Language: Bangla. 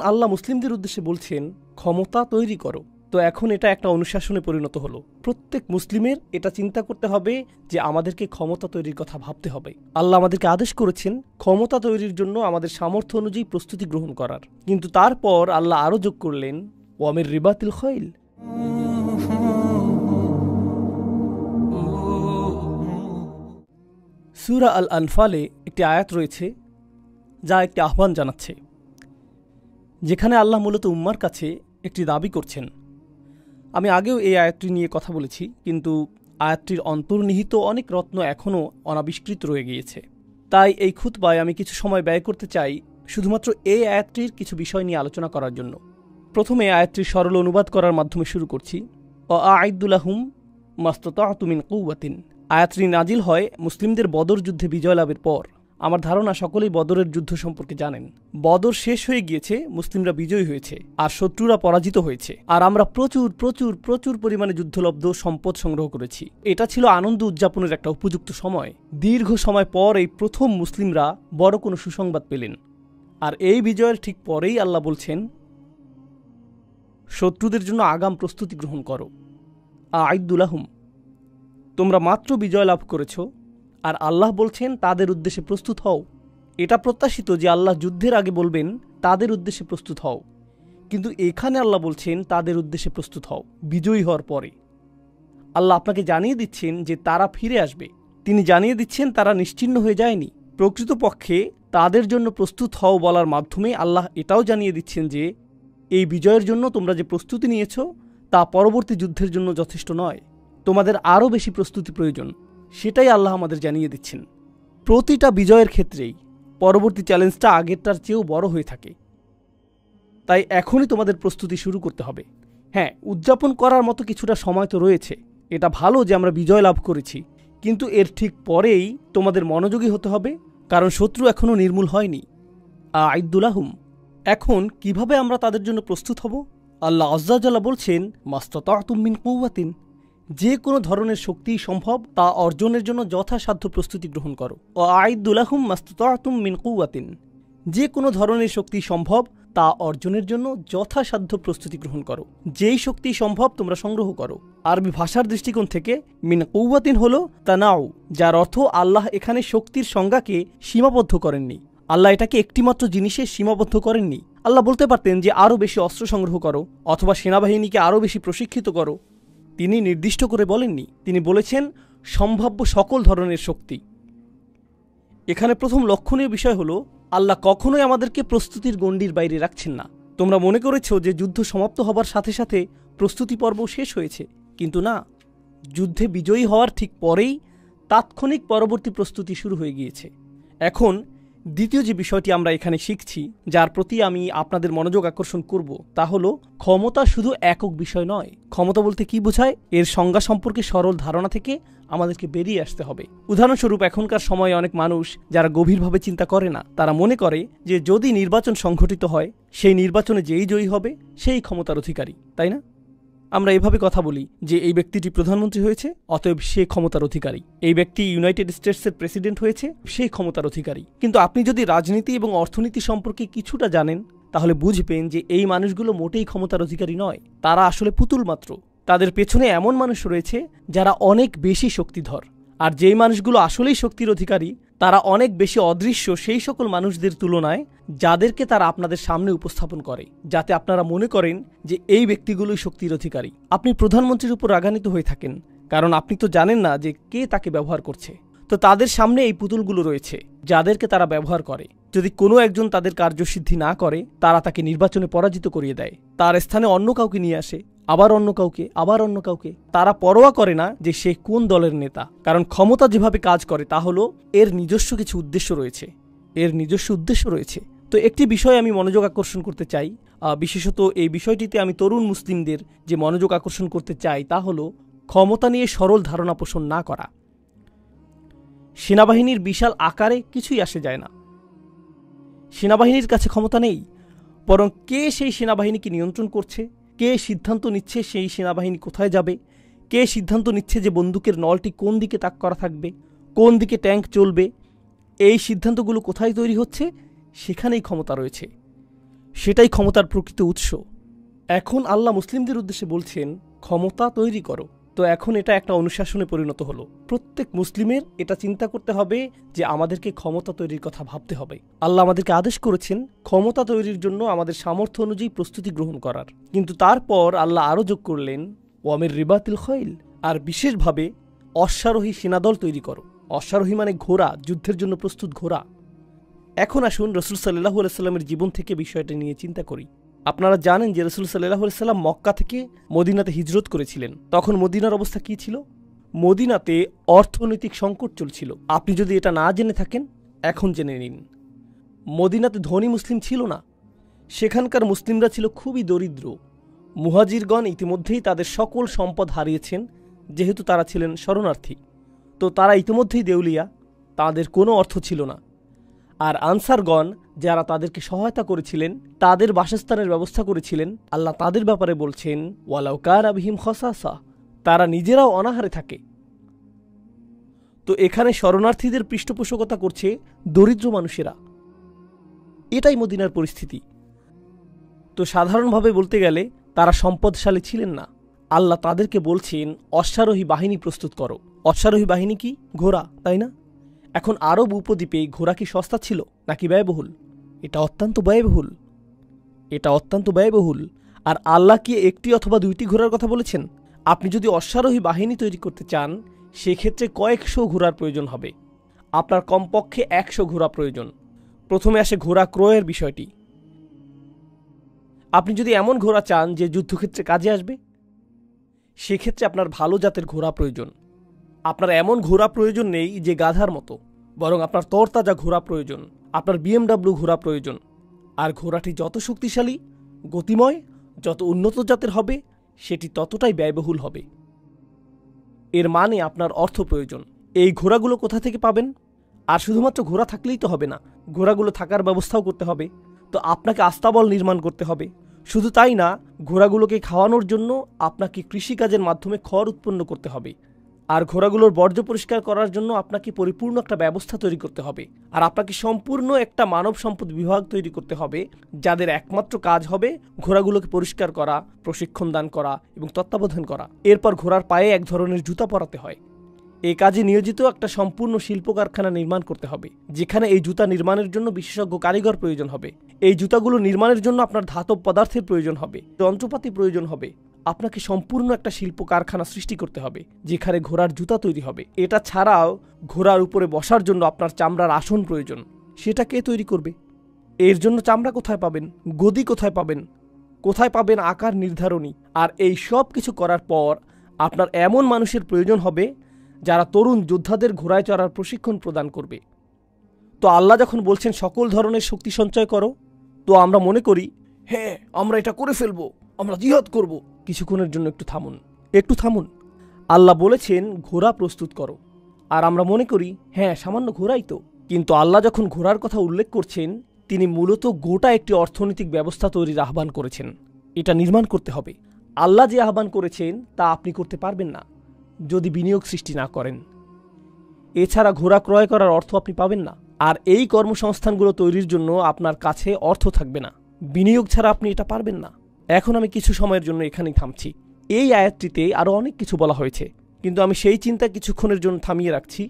আল্লাহ মুসলিমদের উদ্দেশ্যে বলছেন ক্ষমতা তৈরি করো, তো এখন এটা একটা অনুশাসনে পরিণত হলো। প্রত্যেক মুসলিমের এটা চিন্তা করতে হবে যে আমাদেরকে ক্ষমতা তৈরির কথা ভাবতে হবে। আল্লাহ আমাদেরকে আদেশ করেছেন ক্ষমতা তৈরির জন্য আমাদের সামর্থ্য অনুযায়ী প্রস্তুতি গ্রহণ করার, কিন্তু তারপর আল্লাহ আরও যোগ করলেন ওয়ামির রিবাতিল খৈল। সূরা আল আনফালে একটি আয়াত রয়েছে যা একটি আহ্বান জানাচ্ছে, যেখানে আল্লাহ মূলত উম্মার কাছে একটি দাবি করছেন। আমি আগেও এই আয়াতটি নিয়ে কথা বলেছি, কিন্তু আয়াতটির অন্তর্নিহিত অনেক রত্ন এখনও অনাবিষ্কৃত রয়ে গিয়েছে। তাই এই খুতবায় আমি কিছু সময় ব্যয় করতে চাই শুধুমাত্র এই আয়াতটির কিছু বিষয় নিয়ে আলোচনা করার জন্য। প্রথমে আয়াতটির সরল অনুবাদ করার মাধ্যমে শুরু করছি। আ'আইদ্দু লাহুম মাসতাতা'তু মিন কুওয়াতিন। আয়াতটি নাজিল হয় মুসলিমদের বদর যুদ্ধে বিজয় লাভের পর। আমার ধারণা সকলেই বদরের যুদ্ধ সম্পর্কে জানেন। বদর শেষ হয়ে গিয়েছে, মুসলিমরা বিজয়ী হয়েছে আর শত্রুরা পরাজিত হয়েছে, আর আমরা প্রচুর প্রচুর প্রচুর পরিমাণে যুদ্ধলব্ধ সম্পদ সংগ্রহ করেছি। এটা ছিল আনন্দ উদযাপনের একটা উপযুক্ত সময়। দীর্ঘ সময় পর এই প্রথম মুসলিমরা বড় কোনো সুসংবাদ পেলেন, আর এই বিজয়ের ঠিক পরেই আল্লাহ বলছেন শত্রুদের জন্য আগাম প্রস্তুতি গ্রহণ করো। আ'আইদ্দু লাহুম, তোমরা মাত্র বিজয় লাভ করেছ, আর আল্লাহ বলছেন তাদের উদ্দেশ্যে প্রস্তুত হও। এটা প্রত্যাশিত যে আল্লাহ যুদ্ধের আগে বলবেন তাদের উদ্দেশ্যে প্রস্তুত হও, কিন্তু এখানে আল্লাহ বলছেন তাদের উদ্দেশ্যে প্রস্তুত হও বিজয়ী হওয়ার পরে। আল্লাহ আপনাকে জানিয়ে দিচ্ছেন যে তারা ফিরে আসবে। তিনি জানিয়ে দিচ্ছেন তারা নিশ্চিহ্ন হয়ে যায়নি। প্রকৃতপক্ষে তাদের জন্য প্রস্তুত হও বলার মাধ্যমে আল্লাহ এটাও জানিয়ে দিচ্ছেন যে এই বিজয়ের জন্য তোমরা যে প্রস্তুতি নিয়েছ তা পরবর্তী যুদ্ধের জন্য যথেষ্ট নয়, তোমাদের আরও বেশি প্রস্তুতি প্রয়োজন। সেটাই আল্লাহ আমাদের জানিয়ে দিচ্ছেন। প্রতিটা বিজয়ের ক্ষেত্রেই পরবর্তী চ্যালেঞ্জটা আগেরটার চেয়েও বড় হয়ে থাকে। তাই এখনই তোমাদের প্রস্তুতি শুরু করতে হবে। হ্যাঁ, উদযাপন করার মতো কিছুটা সময় তো রয়েছে। এটা ভালো যে আমরা বিজয় লাভ করেছি, কিন্তু এর ঠিক পরেই তোমাদের মনোযোগী হতে হবে, কারণ শত্রু এখনও নির্মূল হয়নি। আ'আইদ্দু লাহুম। এখন কিভাবে আমরা তাদের জন্য প্রস্তুত হব? আল্লাহ আযজা ওয়া জাল্লা বলছেন মাসতাতা'তুম মিন কুওয়াতিন। যে কোনো ধরনের শক্তি সম্ভব তা অর্জনের জন্য যথাসাধ্য প্রস্তুতি গ্রহণ করো। আ'আইদ্দু লাহুম মাসতাতা'তুম মিন কুওয়াতিন। যে কোনো ধরনের শক্তি সম্ভব তা অর্জনের জন্য যথাসাধ্য প্রস্তুতি গ্রহণ করো। যেই শক্তি সম্ভব তোমরা সংগ্রহ করো। আরবি ভাষার দৃষ্টিকোণ থেকে মিন কুওয়াতিন হলো তানাউ, যার অর্থ আল্লাহ এখানে শক্তির সংজ্ঞাকে সীমাবদ্ধ করেননি। আল্লাহ এটাকে একটিমাত্র জিনিসে সীমাবদ্ধ করেননি। আল্লাহ বলতে পারতেন যে আরও বেশি অস্ত্র সংগ্রহ করো অথবা সেনাবাহিনীকে আরও বেশি প্রশিক্ষিত করো। তিনি নির্দিষ্ট করে বলেননি। তিনি বলেছেন সম্ভাব্য সকল ধরনের শক্তি। এখানে প্রথম লক্ষণীয় বিষয় হলো আল্লাহ কখনোই আমাদেরকে প্রস্তুতির গণ্ডির বাইরে রাখছেন না। তোমরা মনে করেছ যে যুদ্ধ সমাপ্ত হবার সাথে সাথে প্রস্তুতি পর্ব শেষ হয়েছে, কিন্তু না, যুদ্ধে বিজয়ী হওয়ার ঠিক পরেই তাৎক্ষণিক পরবর্তী প্রস্তুতি শুরু হয়ে গিয়েছে। এখন দ্বিতীয় যে বিষয়টি আমরা এখানে শিখছি, যার প্রতি আমি আপনাদের মনোযোগ আকর্ষণ করব, তা হলো ক্ষমতা শুধু একক বিষয় নয়। ক্ষমতা বলতে কি বোঝায় এর সংজ্ঞা সম্পর্কে সরল ধারণা থেকে আমাদেরকে বেরিয়ে আসতে হবে। উদাহরণস্বরূপ, এখনকার সময়ে অনেক মানুষ যারা গভীরভাবে চিন্তা করে না, তারা মনে করে যে যদি নির্বাচন সংঘটিত হয় সেই নির্বাচনে যেই জয়ী হবে সেই ক্ষমতার অধিকারী, তাই না? আমরা এভাবে কথা বলি যে এই ব্যক্তিটি প্রধানমন্ত্রী হয়েছে, অতএব সে ক্ষমতার অধিকারী। এই ব্যক্তি ইউনাইটেড স্টেটসের প্রেসিডেন্ট হয়েছে, সেই ক্ষমতার অধিকারী। কিন্তু আপনি যদি রাজনীতি এবং অর্থনীতি সম্পর্কে কিছুটা জানেন, তাহলে বুঝবেন যে এই মানুষগুলো মোটেই ক্ষমতার অধিকারী নয়। তারা আসলে পুতুল মাত্র। তাদের পেছনে এমন মানুষ রয়েছে যারা অনেক বেশি শক্তিধর, আর যেই মানুষগুলো আসলেই শক্তির অধিকারী তারা অনেক বেশি অদৃশ্য সেই সকল মানুষদের তুলনায়, যাদেরকে তারা আপনাদের সামনে উপস্থাপন করে, যাতে আপনারা মনে করেন যে এই ব্যক্তিগুলোই শক্তির অধিকারী। আপনি প্রধানমন্ত্রীর উপর রাগান্বিত হয়ে থাকেন, কারণ আপনি তো জানেন না যে কে তাকে ব্যবহার করছে। তো তাদের সামনে এই পুতুলগুলো রয়েছে যাদেরকে তারা ব্যবহার করে। যদি কোনো একজন তাদের কার্যসিদ্ধি না করে, তারা তাকে নির্বাচনে পরাজিত করিয়ে দেয়, তার স্থানে অন্য কাউকে নিয়ে আসে, আবার অন্য কাউকে, আবার অন্য কাউকে। তারা পরোয়া করে না যে সে কোন দলের নেতা, কারণ ক্ষমতা যেভাবে কাজ করে তা হলো এর নিজস্ব কিছু উদ্দেশ্য রয়েছে। তো একটি বিষয় আমি মনোযোগ আকর্ষণ করতে চাই, বিশেষত এই বিষয়টিতে আমি তরুণ মুসলিমদের যে মনোযোগ আকর্ষণ করতে চাই তা হলো ক্ষমতা নিয়ে সরল ধারণা পোষণ না করা। সেনাবাহিনীর বিশাল আকারে কিছুই আসে যায় না। সেনাবাহিনীর কাছে ক্ষমতা নেই, বরং কে সেই সেনাবাহিনীকে নিয়ন্ত্রণ করছে, কে সিদ্ধান্ত নিচ্ছে সেই সেনাবাহিনী কোথায় যাবে, কে সিদ্ধান্ত নিচ্ছে যে বন্দুকের নলটি কোন দিকে তাক করা থাকবে, কোন দিকে ট্যাঙ্ক চলবে, এই সিদ্ধান্তগুলো কোথায় তৈরি হচ্ছে, সেখানেই ক্ষমতা রয়েছে। সেটাই ক্ষমতার প্রকৃত উৎস। এখন আল্লাহ মুসলিমদের উদ্দেশ্যে বলছেন ক্ষমতা তৈরি করো। তো এখন এটা একটা অনুশাসনে পরিণত হলো। প্রত্যেক মুসলিমের এটা চিন্তা করতে হবে যে আমাদেরকে ক্ষমতা তৈরির কথা ভাবতে হবে। আল্লাহ আমাদেরকে আদেশ করেছেন ক্ষমতা তৈরির জন্য আমাদের সামর্থ্য অনুযায়ী প্রস্তুতি গ্রহণ করার। কিন্তু তারপর আল্লাহ আরও যোগ করলেন ওয়ামির রিবাতিল খৈল, আর বিশেষভাবে অশ্বারোহী সেনাদল তৈরি করো। অশ্বারোহী মানে ঘোড়া, যুদ্ধের জন্য প্রস্তুত ঘোড়া। এখন আসুন রাসূল সাল্লাল্লাহু আলাইহি সাল্লামের জীবন থেকে বিষয়টা নিয়ে চিন্তা করি। আপনারা জানেন যে রাসূল সাল্লাল্লাহু আলাইহি সাল্লাম মক্কা থেকে মদিনাতে হিজরত করেছিলেন। তখন মদিনার অবস্থা কী ছিল? মদিনাতে অর্থনৈতিক সংকট চলছিল। আপনি যদি এটা না জেনে থাকেন এখন জেনে নিন। মদিনাতে ধনী মুসলিম ছিল না, সেখানকার মুসলিমরা ছিল খুবই দরিদ্র। মুহাজিরগণ ইতিমধ্যেই তাদের সকল সম্পদ হারিয়েছেন, যেহেতু তারা ছিলেন শরণার্থী। তো তারা ইতিমধ্যেই দেউলিয়া, তাদের কোনো অর্থ ছিল না। আর আনসারগণ যারা তাদেরকে সহায়তা করেছিলেন, তাদের বাসস্থানের ব্যবস্থা করেছিলেন, আল্লাহ তাদের ব্যাপারে বলছেন ওয়ালাউ কানা বিহিম খাসাসা, তারা নিজেরাও অনাহারে থাকে। তো এখানে শরণার্থীদের পৃষ্ঠপোষকতা করছে দরিদ্র মানুষেরা। এটাই মদিনার পরিস্থিতি। তো সাধারণভাবে বলতে গেলে তারা সম্পদশালী ছিলেন না। আল্লাহ তাদেরকে বলছেন অশ্বারোহী বাহিনী প্রস্তুত করো। অশ্বারোহী বাহিনী কি? ঘোড়া, তাই না? এখন আরব উপদ্বীপে ঘোড়া কি সস্তা ছিল নাকি ব্যয়বহুল? এটা অত্যন্ত ব্যয়বহুল। এটা অত্যন্ত ব্যয়বহুল। আর আল্লাহ কি একটি অথবা দুইটি ঘোড়ার কথা বলেছেন? আপনি যদি অশ্বারোহী বাহিনী তৈরি করতে চান, সেক্ষেত্রে কয়েকশো ঘোড়ার প্রয়োজন হবে। আপনার কমপক্ষে 100 ঘোড়া প্রয়োজন। প্রথমে আসে ঘোড়া ক্রয়ের বিষয়টি। আপনি যদি এমন ঘোড়া চান যে যুদ্ধক্ষেত্রে কাজে আসবে, সেক্ষেত্রে আপনার ভালো জাতের ঘোড়া প্রয়োজন। আপনার এমন ঘোড়া প্রয়োজন নেই যে গাধার মতো, বরং আপনার তরতাজা ঘোড়া প্রয়োজন। আপনার BMW ঘোড়া প্রয়োজন। আর ঘোড়াটি যত শক্তিশালী, গতিময়, যত উন্নত জাতের হবে, সেটি ততটাই ব্যয়বহুল হবে। এর মানে আপনার অর্থ প্রয়োজন। এই ঘোড়াগুলো কোথা থেকে পাবেন? আর শুধুমাত্র ঘোড়া থাকলেই তো হবে না, ঘোড়াগুলো থাকার ব্যবস্থাও করতে হবে। তো আপনাকে আস্তাবল নির্মাণ করতে হবে। শুধু তাই না, ঘোড়াগুলোকে খাওয়ানোর জন্য আপনাকে কৃষিকাজের মাধ্যমে খড় উৎপন্ন করতে হবে। আর ঘোড়াগুলোর বর্জ্য পরিষ্কার করার জন্য আপনাকে পরিপূর্ণ একটা ব্যবস্থা তৈরি করতে হবে। আর আপনাকে সম্পূর্ণ একটা মানব সম্পদ বিভাগ তৈরি করতে হবে, যাদের একমাত্র কাজ হবে ঘোড়াগুলোকে পরিষ্কার করা, প্রশিক্ষণ দান করা এবং তত্ত্বাবধান করা। এরপর ঘোড়ার পায়ে এক ধরনের জুতা পরাতে হয়। এই কাজে নিয়োজিত একটা সম্পূর্ণ শিল্প কারখানা নির্মাণ করতে হবে, যেখানে এই জুতা নির্মাণের জন্য বিশেষজ্ঞ কারিগর প্রয়োজন হবে। এই জুতাগুলো নির্মাণের জন্য আপনার ধাতব পদার্থের প্রয়োজন হবে, যন্ত্রপাতি প্রয়োজন হবে। আপনাকে সম্পূর্ণ একটা শিল্প কারখানা সৃষ্টি করতে হবে, যেখানে ঘোড়ার জুতা তৈরি হবে। এটা ছাড়াও ঘোড়ার উপরে বসার জন্য আপনার চামড়ার আসন প্রয়োজন। সেটা কে তৈরি করবে? এর জন্য চামড়া কোথায় পাবেন? গদি কোথায় পাবেন? কোথায় পাবেন আকার নির্ধারণী? আর এই সব কিছু করার পর আপনার এমন মানুষের প্রয়োজন হবে যারা তরুণ যোদ্ধাদের ঘোড়ায় চড়ার প্রশিক্ষণ প্রদান করবে। তো আল্লাহ যখন বলছেন সকল ধরনের শক্তি সঞ্চয় করো, তো আমরা মনে করি হ্যাঁ আমরা এটা করে ফেলবো, আমরা জিহাদ করব। কিছুক্ষণের জন্য একটু থামুন। আল্লাহ বলেছেন ঘোড়া প্রস্তুত করো, আর আমরা মনে করি হ্যাঁ সামান্য ঘোড়াই তো। কিন্তু আল্লাহ যখন ঘোড়ার কথা উল্লেখ করছেন, তিনি মূলত গোটা একটি অর্থনৈতিক ব্যবস্থা তৈরির আহ্বান করেছেন। এটা নির্মাণ করতে হবে। আল্লাহ যে আহ্বান করেছেন তা আপনি করতে পারবেন না যদি বিনিয়োগ সৃষ্টি না করেন। এছাড়া ঘোড়া ক্রয় করার অর্থ আপনি পাবেন না। আর এই কর্মসংস্থানগুলো তৈরির জন্য আপনার কাছে অর্থ থাকবে না। বিনিয়োগ ছাড়া আপনি এটা পারবেন না। এখন আমি কিছু সময়ের জন্য এখানেই থামছি। এই আয়াতটিতে আরও অনেক কিছু বলা হয়েছে, কিন্তু আমি সেই চিন্তা কিছুক্ষণের জন্য থামিয়ে রাখছি।